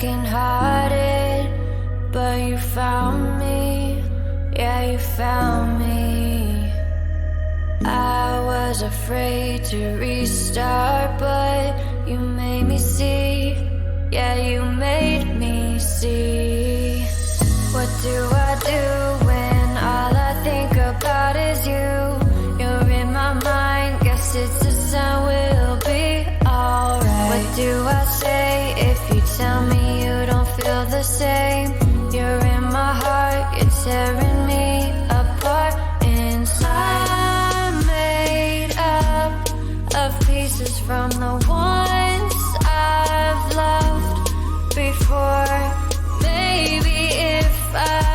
brokenhearted, but you found me, yeah, you found me. I was afraid to restart, but you made me see, yeah, you made me see. What do I do when all I think about is you? You're in my mind, guess it's a sign we'll be alright. What do I say if you tell me you don't feel the same? You're in my heart, you're tearing me apart inside. I'm made up of pieces from the ones I've loved before. Maybe if I